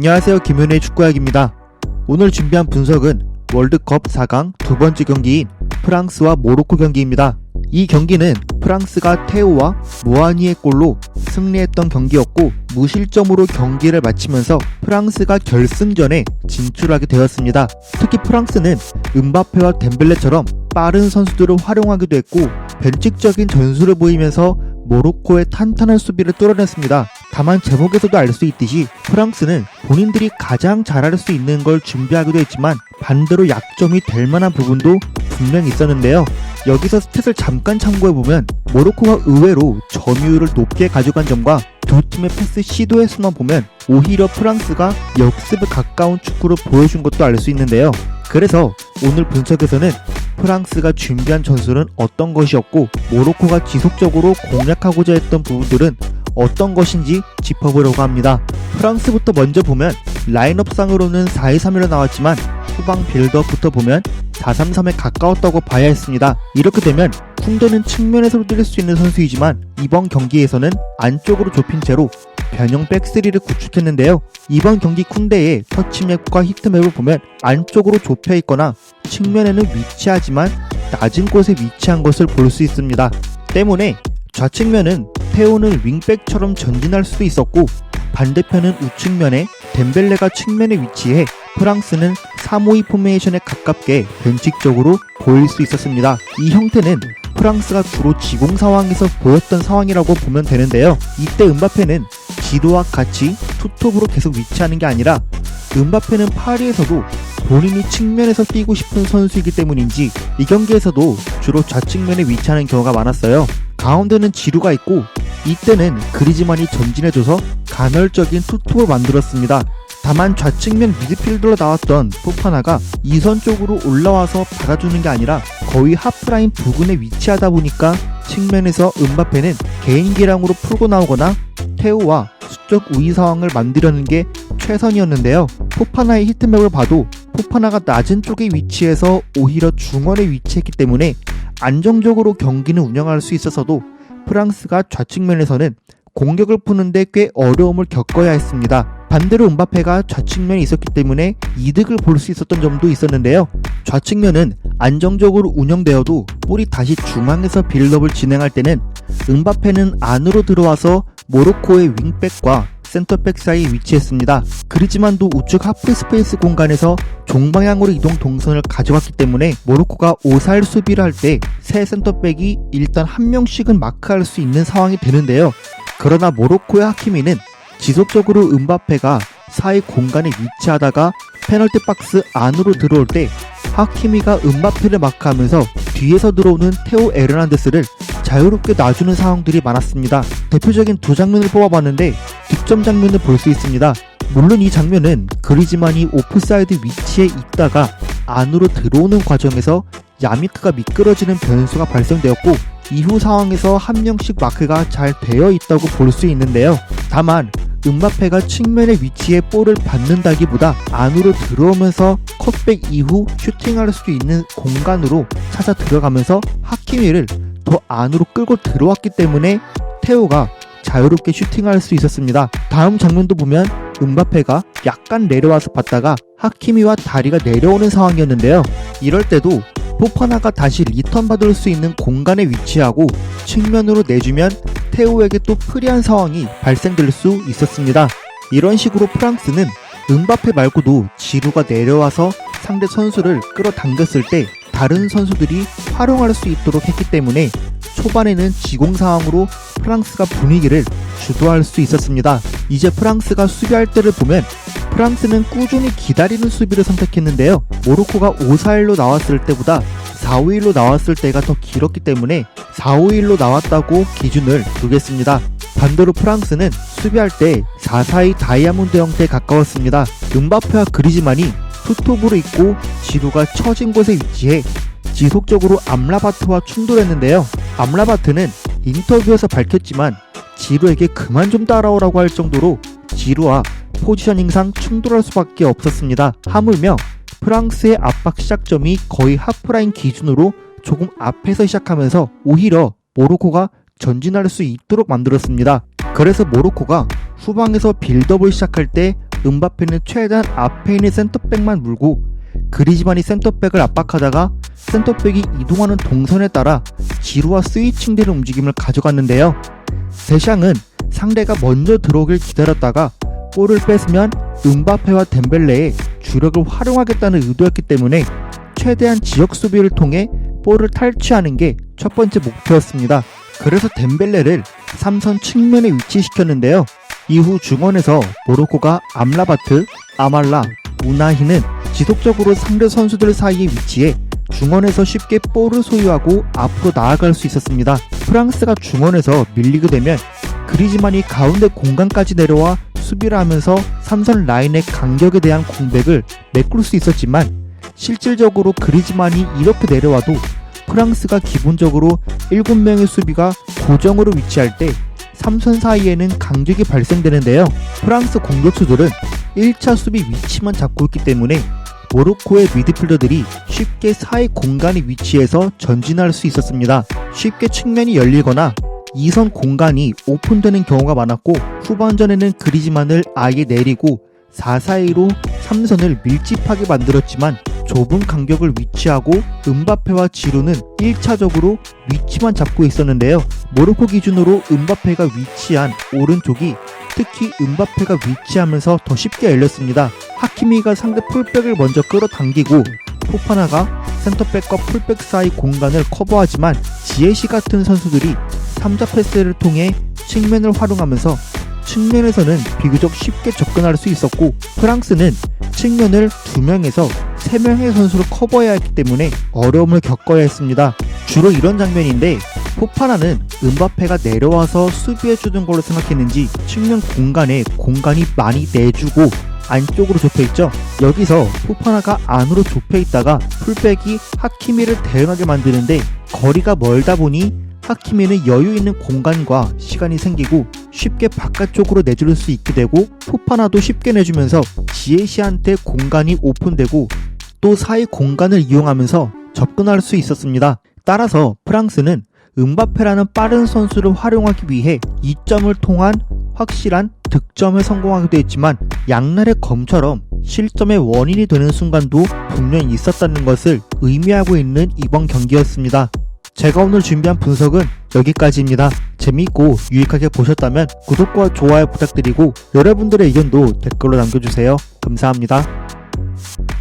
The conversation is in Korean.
안녕하세요, 김윤의 축구약입니다. 오늘 준비한 분석은 월드컵 4강 두 번째 경기인 프랑스와 모로코 경기입니다. 이 경기는 프랑스가 테오와 무아니의 골로 승리했던 경기였고 무실점으로 경기를 마치면서 프랑스가 결승전에 진출하게 되었습니다. 특히 프랑스는 음바페와 덴벨레처럼 빠른 선수들을 활용하기도 했고 변칙적인 전술을 보이면서 모로코의 탄탄한 수비를 뚫어냈습니다. 다만 제목에서도 알 수 있듯이 프랑스는 본인들이 가장 잘할 수 있는 걸 준비하기도 했지만 반대로 약점이 될 만한 부분도 분명히 있었는데요. 여기서 스탯을 잠깐 참고해보면 모로코가 의외로 점유율을 높게 가져간 점과 두 팀의 패스 시도의 수만 보면 오히려 프랑스가 역습에 가까운 축구를 보여준 것도 알 수 있는데요. 그래서 오늘 분석에서는 프랑스가 준비한 전술은 어떤 것이었고 모로코가 지속적으로 공략하고자 했던 부분들은 어떤 것인지 짚어보려고 합니다. 프랑스부터 먼저 보면 라인업상으로는 4-2-3-1로 나왔지만 후방 빌드업부터 보면 4-3-3에 가까웠다고 봐야 했습니다. 이렇게 되면 쿵데는 측면에서도 뛸 수 있는 선수이지만 이번 경기에서는 안쪽으로 좁힌 채로 변형 백스리를 구축했는데요. 이번 경기 쿵데의 터치맵과 히트맵을 보면 안쪽으로 좁혀 있거나 측면에는 위치하지만 낮은 곳에 위치한 것을 볼 수 있습니다. 때문에 좌측면은 테오는 윙백처럼 전진할 수도 있었고 반대편은 우측면에 덴벨레가 측면에 위치해 프랑스는 3-5-2 포메이션에 가깝게 변칙적으로 보일 수 있었습니다. 이 형태는 프랑스가 주로 지공 상황에서 보였던 상황이라고 보면 되는데요. 이때 음바페는 지도와 같이 투톱으로 계속 위치하는 게 아니라 음바페는 파리에서도 본인이 측면에서 뛰고 싶은 선수이기 때문인지 이 경기에서도 주로 좌측면에 위치하는 경우가 많았어요. 가운데는 지루가 있고 이때는 그리즈만이 전진해줘서 간헐적인 투톱을 만들었습니다. 다만 좌측면 미드필더로 나왔던 포파나가 이선 쪽으로 올라와서 받아주는 게 아니라 거의 하프라인 부근에 위치하다 보니까 측면에서 음바페는 개인 기량으로 풀고 나오거나 테오와 수적 우위 상황을 만들려는 게 최선이었는데요. 포파나의 히트맵을 봐도 포파나가 낮은 쪽에 위치해서 오히려 중원에 위치했기 때문에 안정적으로 경기는 운영할 수 있어서도 프랑스가 좌측면에서는 공격을 푸는데 꽤 어려움을 겪어야 했습니다. 반대로 음바페가 좌측면에 있었기 때문에 이득을 볼 수 있었던 점도 있었는데요. 좌측면은 안정적으로 운영되어도 볼이 다시 중앙에서 빌드업을 진행할 때는 음바페는 안으로 들어와서 모로코의 윙백과 센터백 사이에 위치했습니다. 그리즈만도 우측 하프 스페이스 공간에서 종방향으로 이동 동선을 가져갔기 때문에 모로코가 5-4-1 수비를 할 때 세 센터백이 일단 한 명씩은 마크할 수 있는 상황이 되는데요. 그러나 모로코의 하키미는 지속적으로 음바페가 사이 공간에 위치하다가 페널티 박스 안으로 들어올 때 하키미가 음바페를 마크하면서 뒤에서 들어오는 테오 에르난데스를 자유롭게 놔주는 상황들이 많았습니다. 대표적인 두 장면을 뽑아봤는데 득점 장면을 볼 수 있습니다. 물론 이 장면은 그리즈만이 오프사이드 위치에 있다가 안으로 들어오는 과정에서 야미크가 미끄러지는 변수가 발생되었고 이후 상황에서 한 명씩 마크가 잘 되어 있다고 볼 수 있는데요. 다만 음바페가 측면에 위치해 볼을 받는다기보다 안으로 들어오면서 컷백 이후 슈팅할 수 있는 공간으로 찾아 들어가면서 하키미를 더 안으로 끌고 들어왔기 때문에 테오가 자유롭게 슈팅할 수 있었습니다. 다음 장면도 보면 음바페가 약간 내려와서 받다가 하키미와 다리가 내려오는 상황이었는데요. 이럴 때도 포파나가 다시 리턴 받을 수 있는 공간에 위치하고 측면으로 내주면 테오에게 또 프리한 상황이 발생될 수 있었습니다. 이런 식으로 프랑스는 음바페 말고도 지루가 내려와서 상대 선수를 끌어당겼을 때 다른 선수들이 활용할 수 있도록 했기 때문에 초반에는 지공 상황으로 프랑스가 분위기를 주도할 수 있었습니다. 이제 프랑스가 수비할 때를 보면 프랑스는 꾸준히 기다리는 수비를 선택했는데요. 모로코가 5-4-1로 나왔을 때보다 4-5-1로 나왔을 때가 더 길었기 때문에 4-5-1로 나왔다고 기준을 두겠습니다. 반대로 프랑스는 수비할 때 4-4-2 다이아몬드 형태에 가까웠습니다. 음바페와 그리즈만이 투톱으로 있고 지루가 처진 곳에 위치해 지속적으로 암라바트와 충돌했는데요. 암라바트는 인터뷰에서 밝혔지만 지루에게 그만 좀 따라오라고 할 정도로 지루와 포지셔닝상 충돌할 수밖에 없었습니다. 하물며 프랑스의 압박 시작점이 거의 하프라인 기준으로 조금 앞에서 시작하면서 오히려 모로코가 전진할 수 있도록 만들었습니다. 그래서 모로코가 후방에서 빌드업을 시작할 때 음바페는 최대한 앞에 있는 센터백만 물고 그리즈만이 센터백을 압박하다가 센터백이 이동하는 동선에 따라 지루와 스위칭되는 움직임을 가져갔는데요. 데샹은 상대가 먼저 들어오길 기다렸다가 볼을 뺏으면 음바페와 덴벨레의 주력을 활용하겠다는 의도였기 때문에 최대한 지역 수비를 통해 볼을 탈취하는 게 첫 번째 목표였습니다. 그래서 덴벨레를 3선 측면에 위치시켰는데요. 이후 중원에서 모로코가 암라바트, 아말라, 우나히는 지속적으로 상대 선수들 사이에 위치해 중원에서 쉽게 볼을 소유하고 앞으로 나아갈 수 있었습니다. 프랑스가 중원에서 밀리게 되면 그리즈만이 가운데 공간까지 내려와 수비를 하면서 3선 라인의 간격에 대한 공백을 메꿀 수 있었지만 실질적으로 그리즈만이 이렇게 내려와도 프랑스가 기본적으로 7명의 수비가 고정으로 위치할 때 3선 사이에는 간격이 발생되는데요. 프랑스 공격수들은 1차 수비 위치만 잡고 있기 때문에 모로코의 미드필더들이 쉽게 사이 공간의 위치에서 전진할 수 있었습니다. 쉽게 측면이 열리거나 2선 공간이 오픈되는 경우가 많았고 후반전에는 그리즈만을 아예 내리고 4사이로 3선을 밀집하게 만들었지만 좁은 간격을 위치하고 음바페와 지루는 1차적으로 위치만 잡고 있었는데요. 모로코 기준으로 음바페가 위치한 오른쪽이 특히 음바페가 위치하면서 더 쉽게 열렸습니다. 하키미가 상대 풀백을 먼저 끌어당기고 포파나가 센터백과 풀백 사이 공간을 커버하지만 지에시 같은 선수들이 3자 패스를 통해 측면을 활용하면서 측면에서는 비교적 쉽게 접근할 수 있었고 프랑스는 측면을 2명에서 3명의 선수를 커버해야 했기 때문에 어려움을 겪어야 했습니다. 주로 이런 장면인데 포파나는 음바페가 내려와서 수비해주는 걸로 생각했는지 측면 공간에 공간이 많이 내주고 안쪽으로 좁혀있죠. 여기서 포파나가 안으로 좁혀있다가 풀백이 하키미를 대응하게 만드는데 거리가 멀다 보니 하키미는 여유있는 공간과 시간이 생기고 쉽게 바깥쪽으로 내줄 수 있게 되고 포파나도 쉽게 내주면서 지에시한테 공간이 오픈되고 또 사이 공간을 이용하면서 접근할 수 있었습니다. 따라서 프랑스는 음바페라는 빠른 선수를 활용하기 위해 2점을 통한 확실한 득점에 성공하기도 했지만 양날의 검처럼 실점의 원인이 되는 순간도 분명히 있었다는 것을 의미하고 있는 이번 경기였습니다. 제가 오늘 준비한 분석은 여기까지입니다. 재미있고 유익하게 보셨다면 구독과 좋아요 부탁드리고 여러분들의 의견도 댓글로 남겨주세요. 감사합니다.